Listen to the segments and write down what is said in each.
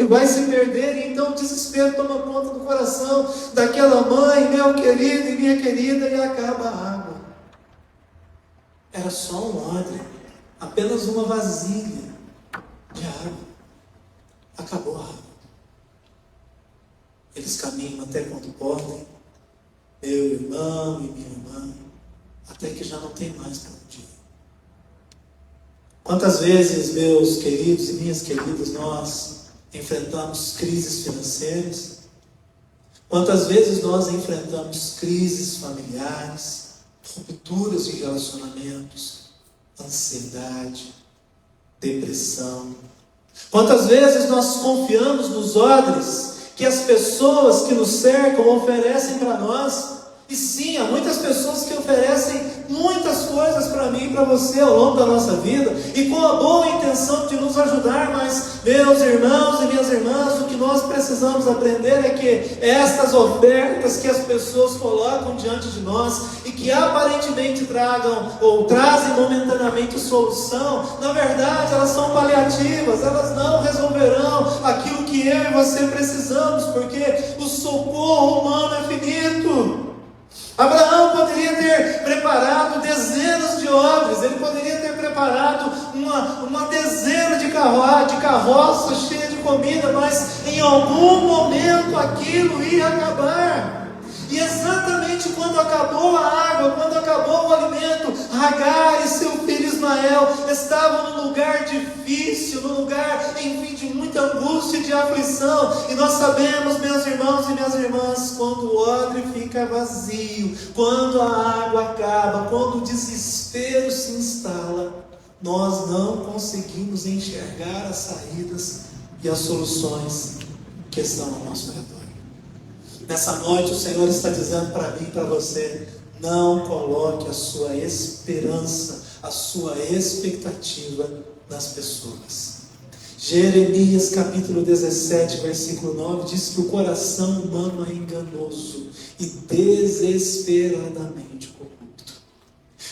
filho vai se perder, e então o desespero toma conta do coração daquela mãe, meu querido e minha querida, e acaba a água. Era só um odre, apenas uma vasilha de água. Acabou a água. Eles caminham até quando podem, meu irmão e minha irmã, até que já não tem mais para onde ir. Quantas vezes, meus queridos e minhas queridas, nós enfrentamos crises financeiras? Quantas vezes nós enfrentamos crises familiares, rupturas de relacionamentos, ansiedade, depressão? Quantas vezes nós confiamos nos odres que as pessoas que nos cercam oferecem para nós? E sim, há muitas pessoas que oferecem muitas coisas para mim e para você ao longo da nossa vida, e com a boa intenção de nos ajudar, mas, meus irmãos e minhas irmãs, o que nós precisamos aprender é que estas ofertas que as pessoas colocam diante de nós, e que aparentemente tragam ou trazem momentaneamente solução, na verdade elas são paliativas, elas não resolverão aquilo que eu e você precisamos, porque o socorro humano é finito. Abraão poderia ter preparado dezenas de odres, ele poderia ter preparado uma dezena de carroças cheias de comida, mas em algum momento aquilo ia acabar. E exatamente quando acabou a água, quando acabou o alimento, Agar e seu filho Ismael estavam num lugar difícil, num lugar, enfim, de muita angústia e de aflição. E nós sabemos, meus irmãos e minhas irmãs, quando o odre fica vazio, quando a água acaba, quando o desespero se instala, nós não conseguimos enxergar as saídas e as soluções que estão ao nosso redor. Nessa noite o Senhor está dizendo para mim e para você: não coloque a sua esperança, a sua expectativa nas pessoas. Jeremias capítulo 17, versículo 9 diz que o coração humano é enganoso e desesperadamente corrupto.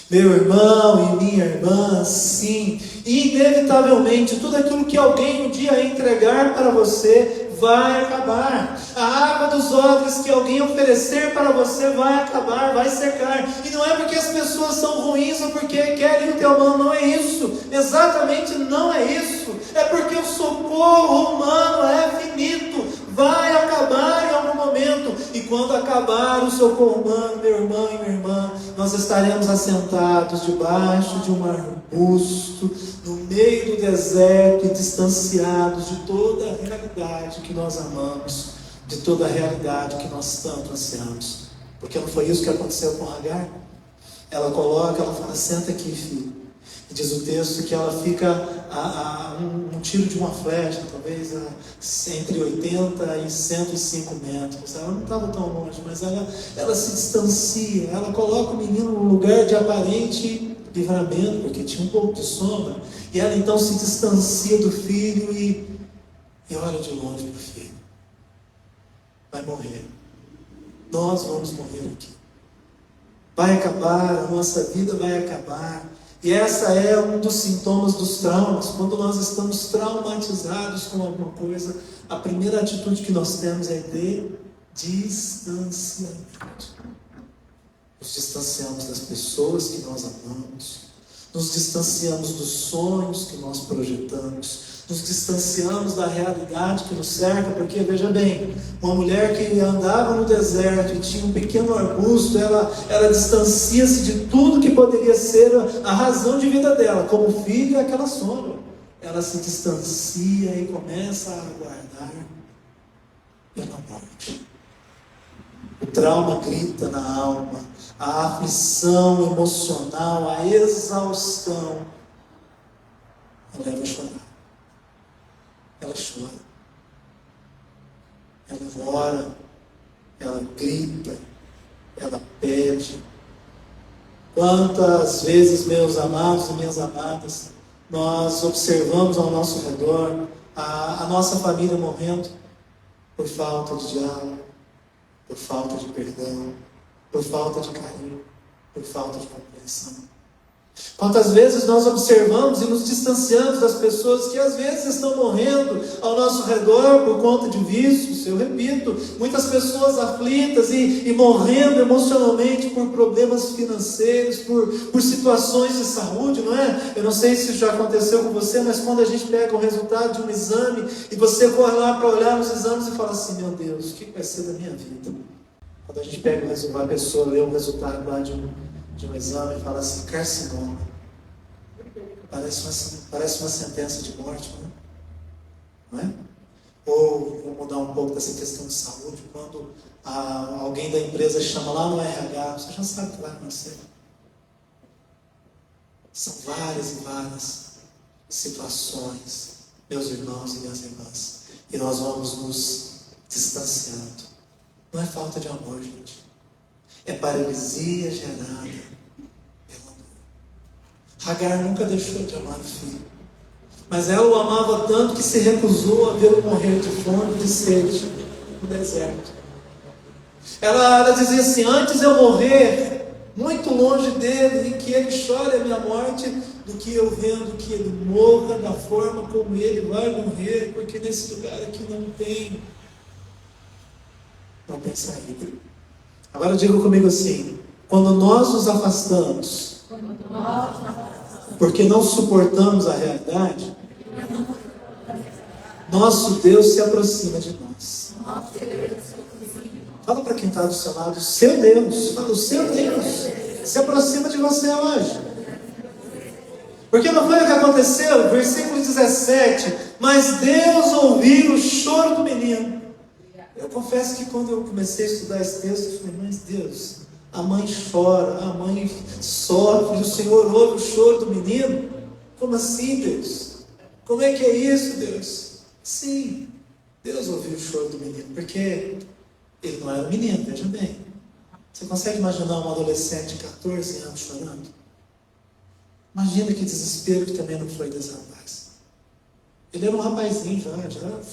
Meu irmão e minha irmã, sim, inevitavelmente tudo aquilo que alguém um dia entregar para você vai acabar. A água dos odres que alguém oferecer para você vai acabar, vai secar. E não é porque as pessoas são ruins ou porque querem o teu mal, não é isso. Exatamente não é isso. É porque o socorro humano é finito, vai acabar em algum momento. E quando acabar o socorro humano, meu irmão e minha irmã, nós estaremos assentados debaixo de um arbusto, no meio do deserto, e distanciados de toda a realidade que nós amamos, de toda a realidade que nós tanto ansiamos. Porque não foi isso que aconteceu com Agar? Ela fala: senta aqui, filho. E diz o texto que ela fica a um tiro de uma flecha, talvez entre 80 e 105 metros. Ela não estava tão longe, mas ela se distancia. Ela coloca o menino num lugar de aparente livramento, porque tinha um pouco de sombra, e ela então se distancia do filho e olha de longe para o filho. Vai morrer. Nós vamos morrer aqui. Vai acabar, a nossa vida vai acabar. E essa é um dos sintomas dos traumas. Quando nós estamos traumatizados com alguma coisa, a primeira atitude que nós temos é de distanciamento. Nos distanciamos das pessoas que nós amamos, nos distanciamos dos sonhos que nós projetamos, nos distanciamos da realidade que nos cerca, porque, veja bem, uma mulher que andava no deserto e tinha um pequeno arbusto, ela distancia-se de tudo que poderia ser a razão de vida dela, como o filho e aquela sombra. Ela se distancia e começa a aguardar pela morte. O trauma grita na alma, a aflição emocional, a exaustão, ela leva a chorar. Ela chora, ela ora, ela grita, ela pede. Quantas vezes, meus amados e minhas amadas, nós observamos ao nosso redor a nossa família morrendo por falta de diálogo, por falta de perdão, por falta de carinho, por falta de compreensão. Quantas vezes nós observamos e nos distanciamos das pessoas que às vezes estão morrendo ao nosso redor por conta de vícios. Eu repito, muitas pessoas aflitas e morrendo emocionalmente por problemas financeiros, por situações de saúde, não é? Eu não sei se já aconteceu com você, mas quando a gente pega o resultado de um exame e você corre lá para olhar os exames e fala assim: meu Deus, o que vai ser da minha vida? Quando a gente pega a pessoa lê o resultado lá de um exame e fala assim: carcinoma. Parece uma sentença de morte, não é? Ou, vou mudar um pouco dessa questão de saúde, quando alguém da empresa chama lá no RH, você já sabe o que vai acontecer. São várias e várias situações, meus irmãos e minhas irmãs, e nós vamos nos distanciando. Não é falta de amor, gente. É paralisia gerada pelo amor. Agar nunca deixou de amar o filho, mas ela o amava tanto que se recusou a vê-lo morrer de fome e de sede no deserto. Ela dizia assim: antes eu morrer muito longe dele, e que ele chore a minha morte, do que eu vendo que ele morra da forma como ele vai morrer, porque nesse lugar aqui não tem saída. Agora diga comigo assim: quando nós nos afastamos porque não suportamos a realidade, nosso Deus se aproxima de nós. Fala para quem está do seu lado: seu Deus, fala, o seu Deus se aproxima de você hoje. Porque não foi o que aconteceu? Versículo 17: mas Deus ouviu o choro do menino. Eu confesso que quando eu comecei a estudar esse texto, eu falei: mas Deus, a mãe chora, a mãe sofre, o Senhor ouve o choro do menino? Como assim, Deus? Como é que é isso, Deus? Sim, Deus ouviu o choro do menino, porque ele não era um menino, veja bem. Você consegue imaginar um adolescente de 14 anos chorando? Imagina que desespero que também não foi desse rapaz. Ele era um rapazinho já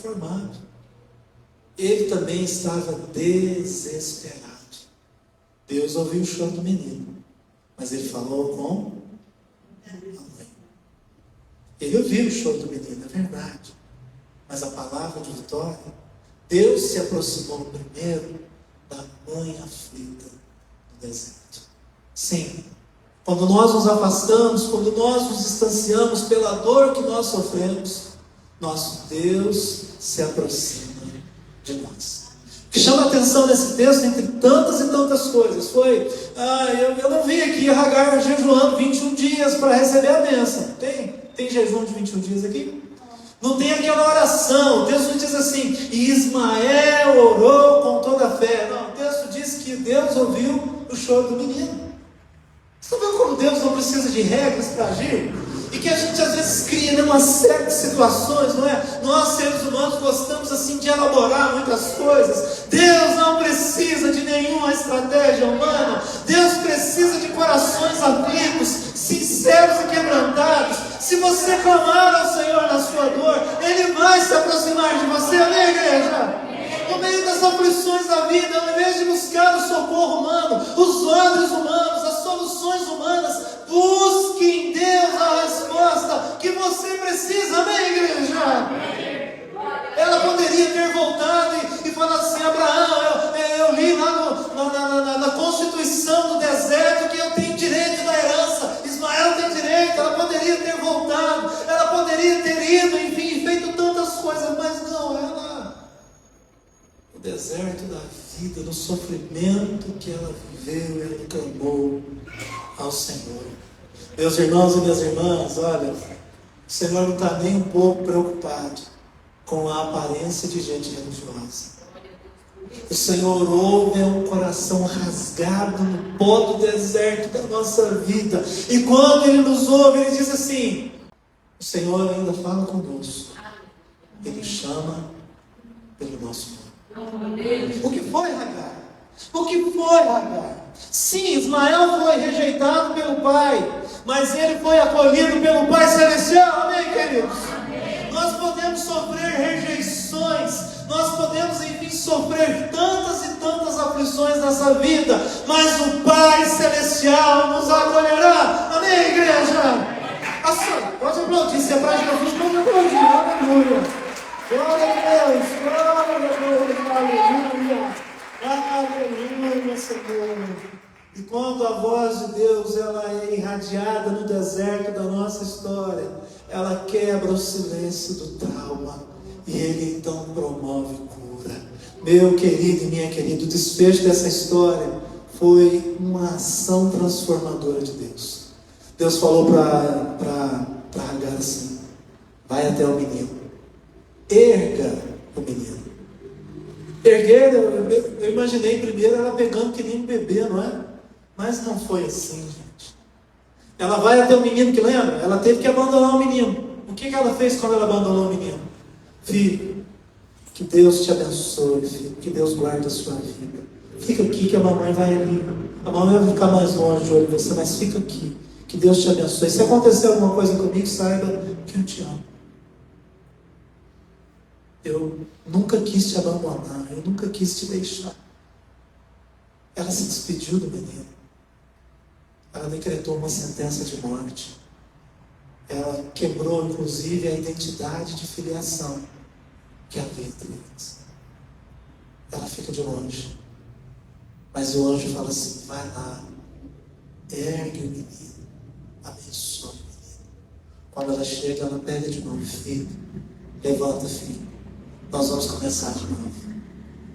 formado. Ele também estava desesperado. Deus ouviu o choro do menino, mas ele falou com a mãe. Ele ouviu o choro do menino, é verdade. Mas a palavra de vitória, Deus se aproximou primeiro da mãe aflita do deserto. Sim, quando nós nos afastamos, quando nós nos distanciamos pela dor que nós sofremos, nosso Deus se aproxima de nós. O que chama a atenção nesse texto, entre tantas e tantas coisas, foi: eu não vi aqui a Agar jejuando 21 dias para receber a bênção. Tem jejum de 21 dias aqui? Não tem aquela oração. O texto diz assim: e Ismael orou com toda a fé. Não, o texto diz que Deus ouviu o choro do menino. Você está vendo como Deus não precisa de regras para agir? E que a gente às vezes cria uma série de situações, não é? Nós, seres humanos, gostamos assim de elaborar muitas coisas. Deus não precisa de nenhuma estratégia humana. Deus precisa de corações aflitos, sinceros e quebrantados. Se você clamar ao Senhor na sua dor, Ele vai se aproximar de você, amém, igreja? No meio das aflições da vida, ao invés de buscar o socorro humano, os odres humanos, as soluções humanas, busque em Deus a resposta que você precisa, amém, igreja? Ela poderia ter voltado e falado assim: Abraão, eu li lá na Constituição do deserto que eu tenho direito da herança, Ismael tem direito. Ela poderia ter voltado, ela poderia ter ido, enfim, feito tantas coisas, mas não, no deserto da vida, no sofrimento que ela viveu, ela clamou ao Senhor. Meus irmãos e minhas irmãs, olha, o Senhor não está nem um pouco preocupado com a aparência de gente religiosa. O Senhor ouve um coração rasgado no pó do deserto da nossa vida. E quando Ele nos ouve, Ele diz assim: o Senhor ainda fala conosco. Ele chama pelo nosso nome. O que foi, Agar? O que foi, Agar? Sim, Ismael foi rejeitado pelo pai, mas ele foi acolhido pelo Pai Celestial, amém, queridos? Amém. Nós podemos sofrer rejeições, nós podemos, enfim, sofrer tantas e tantas aflições nessa vida, mas o Pai Celestial nos acolherá, amém, Amém, igreja? Pode aplaudir, se é para Jesus, pode aplaudir, aleluia. Glória a Deus, glória a Deus, aleluia. Aleluia, Senhor. E quando a voz de Deus ela é irradiada no deserto da nossa história, ela quebra o silêncio do trauma e Ele então promove cura. Meu querido e minha querida, o desfecho dessa história foi uma ação transformadora de Deus. Deus falou para Agar assim: vai até o menino, erga o menino. Erguer, eu imaginei primeiro ela pegando que nem um bebê, não é? Mas não foi assim, gente. Ela vai até o menino, que lembra? Ela teve que abandonar o menino. O que ela fez quando ela abandonou o menino? Filho, que Deus te abençoe, filho. Que Deus guarde a sua vida. Fica aqui que a mamãe vai ali. A mamãe vai ficar mais longe de olho de você, mas fica aqui. Que Deus te abençoe. Se acontecer alguma coisa comigo, saiba que eu te amo. Eu nunca quis te abandonar, eu nunca quis te deixar. Ela se despediu do menino. Ela decretou uma sentença de morte. Ela quebrou, inclusive, a identidade de filiação que havia entre eles. Ela fica de longe. Mas o anjo fala assim: vai lá, ergue o menino, abençoe o menino. Quando ela chega, ela pega de novo: filho, levanta, filho. Nós vamos começar de novo.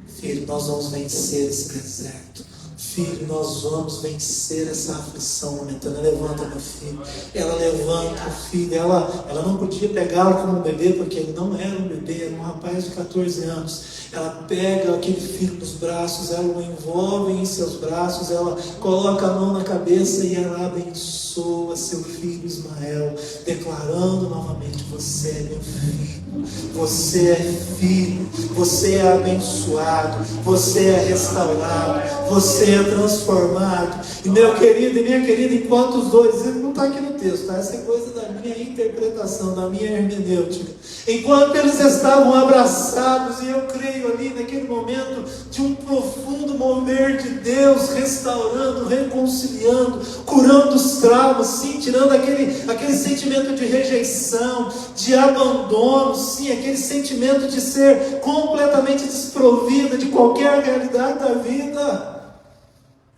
Filho, nós vamos vencer esse deserto. Filho, nós vamos vencer essa aflição momentânea. Levanta, meu filho. Ela levanta o filho. Ela não podia pegá-lo como um bebê, porque ele não era um bebê, era um rapaz de 14 anos. Ela pega aquele filho nos braços, ela o envolve em seus braços, ela coloca a mão na cabeça e ela abençoa seu filho Ismael, declarando novamente: você é meu filho, você é filho, você é abençoado, você é restaurado, você é transformado. E meu querido e minha querida, enquanto os dois, ele não está aqui no texto, tá? Essa é coisa da minha interpretação, da minha hermenêutica. Enquanto eles estavam abraçados, e eu creio ali naquele momento de um profundo mover de Deus, restaurando, reconciliando, curando os traumas, sim, tirando aquele sentimento de rejeição, de abandono, sim, aquele sentimento de ser completamente desprovida de qualquer realidade da vida.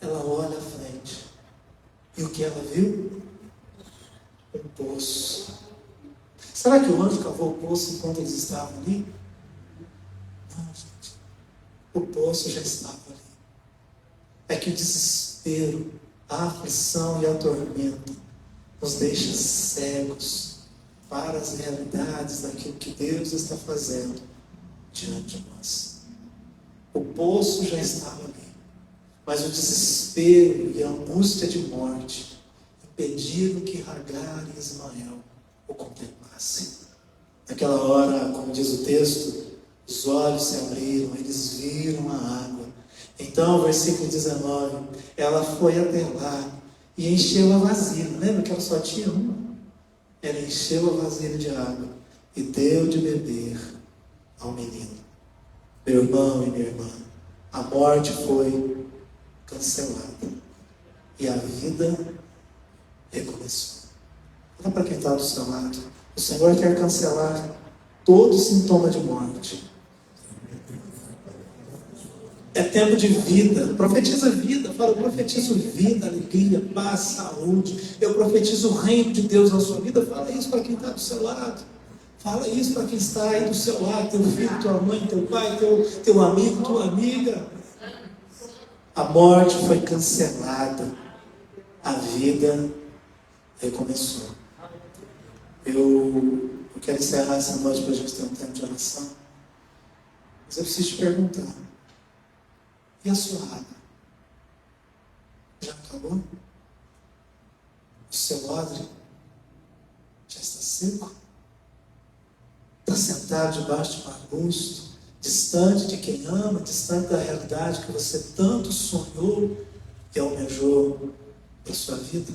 Ela olha à frente, e o que ela viu? Um poço. Será que o anjo cavou o poço enquanto eles estavam ali? Não, gente. O poço já estava ali. É que o desespero, a aflição e a tormenta nos deixa cegos para as realidades daquilo que Deus está fazendo diante de nós. O poço já estava ali, mas o desespero e a angústia de morte impediram que Agar e Ismael o contemplassem. Naquela hora, como diz o texto, os olhos se abriram, eles viram a água. Então, versículo 19, ela foi até lá e encheu a vasilha. Lembra que ela só tinha uma? Ela encheu a vasilha de água e deu de beber ao menino. Meu irmão e minha irmã, a morte foi cancelada e a vida recomeçou. Olha para quem está do seu lado. O Senhor quer cancelar todo sintoma de morte. É tempo de vida. Profetiza vida. Fala: eu profetizo vida, alegria, paz, saúde. Eu profetizo o reino de Deus na sua vida. Fala isso para quem está do seu lado. Fala isso para quem está aí do seu lado. Teu filho, tua mãe, teu pai, teu amigo, tua amiga. A morte foi cancelada. A vida recomeçou. Eu quero encerrar essa noite para a gente ter um tempo de oração. Mas eu preciso te perguntar: e a sua água? Já acabou? O seu odre já está seco? Está sentado debaixo de um arbusto, distante de quem ama, distante da realidade que você tanto sonhou e almejou para a sua vida?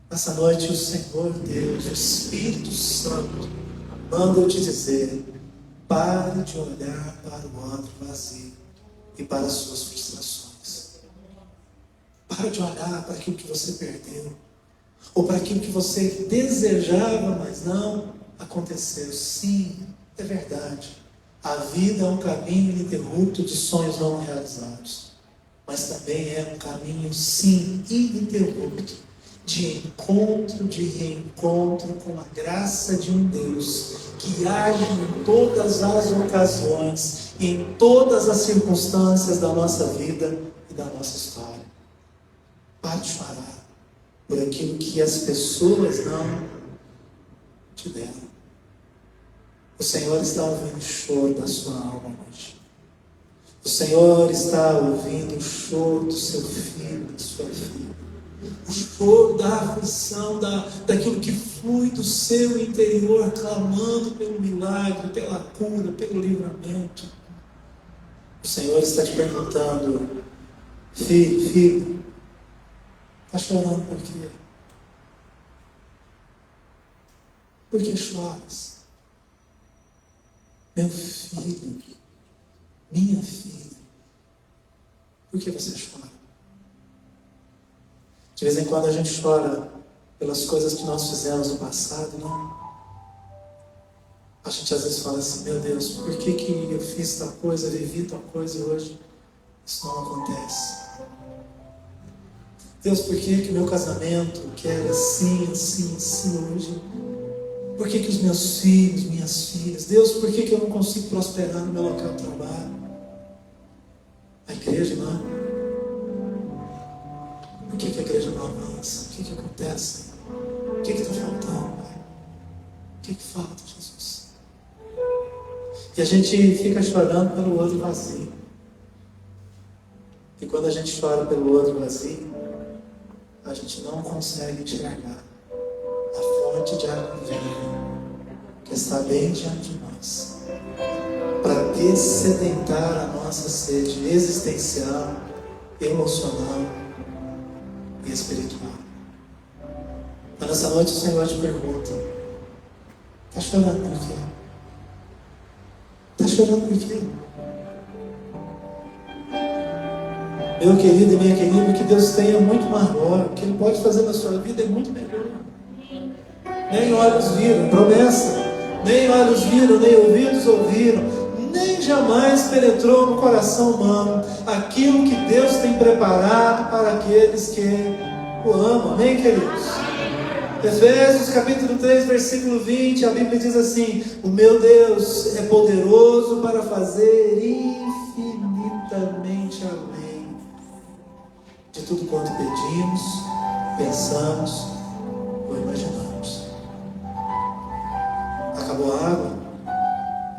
Essa noite o Senhor Deus, o Espírito Santo, manda eu te dizer: pare de olhar para o odre vazio e para as suas frustrações. Pare de olhar para aquilo que você perdeu. Ou para aquilo que você desejava, mas não aconteceu. Sim, é verdade. A vida é um caminho ininterrupto de sonhos não realizados. Mas também é um caminho, sim, ininterrupto de encontro, de reencontro com a graça de um Deus que age em todas as ocasiões e em todas as circunstâncias da nossa vida e da nossa história. Pare de chorar por aquilo que as pessoas não te deram. O Senhor está ouvindo o choro da sua alma hoje. O Senhor está ouvindo o choro do seu filho, da sua filha. O choro da aflição, daquilo que flui do seu interior, clamando pelo milagre, pela cura, pelo livramento. O Senhor está te perguntando: filho, está chorando por quê? Por que choras? Meu filho, minha filha, por que você chora? De vez em quando a gente chora pelas coisas que nós fizemos no passado, não? A gente às vezes fala assim: meu Deus, por que eu fiz tal coisa, vivi tal coisa e hoje isso não acontece? Deus, por que meu casamento, que era assim, hoje? Por que os meus filhos, minhas filhas? Deus, por que eu não consigo prosperar no meu local de trabalho? A igreja não. Por que a igreja não avança? O que acontece? O que está faltando, Pai? O que falta, Jesus? E a gente fica chorando pelo outro vazio. E quando a gente chora pelo outro vazio, a gente não consegue enxergar a fonte de água viva que está bem diante de nós, para dessedentar a nossa sede existencial, emocional e espiritual. Mas nessa noite o Senhor te pergunta: está chorando por quê? Está chorando por quê? Meu querido e minha querida, o que Deus tem é muito maior. O que Ele pode fazer na sua vida é muito melhor. Nem olhos viram, promessa. Nem olhos viram, nem ouvidos ouviram, nem jamais penetrou no coração humano aquilo que Deus tem preparado para aqueles que o amam. Amém, queridos? Efésios capítulo 3, versículo 20, a Bíblia diz assim: o meu Deus é poderoso para fazer infinitamente além de tudo quanto pedimos, pensamos ou imaginamos. Acabou a água,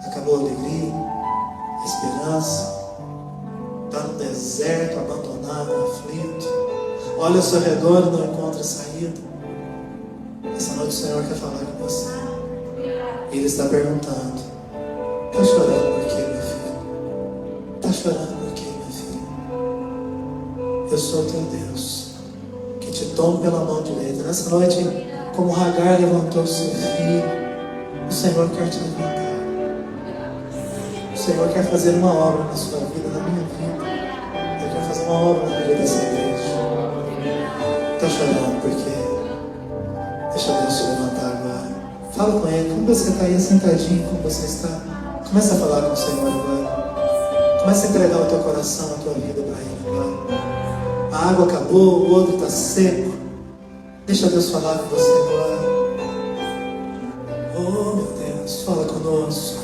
acabou a alegria, a esperança, está no deserto, abandonado, aflito, olha ao seu redor e não encontra saída. Essa noite o Senhor quer falar com você. Ele está perguntando: está chorando por quê, meu filho? Está chorando por quê, minha filha? Eu sou teu Deus, que te tomo pela mão direita. Nessa noite, como Hagar levantou o seu filho, o Senhor quer te levantar. O Senhor quer fazer uma obra na sua vida, na minha vida. Ele quer fazer uma obra na vida dessa igreja. Está chorando por quê? Deixa Deus te levantar agora. Fala com Ele. Como você está aí sentadinho, como você está, começa a falar com o Senhor agora. Começa a entregar o teu coração, a tua vida para Ele agora. A água acabou, o odre está seco. Deixa Deus falar com você agora. Oh, meu Deus, fala conosco.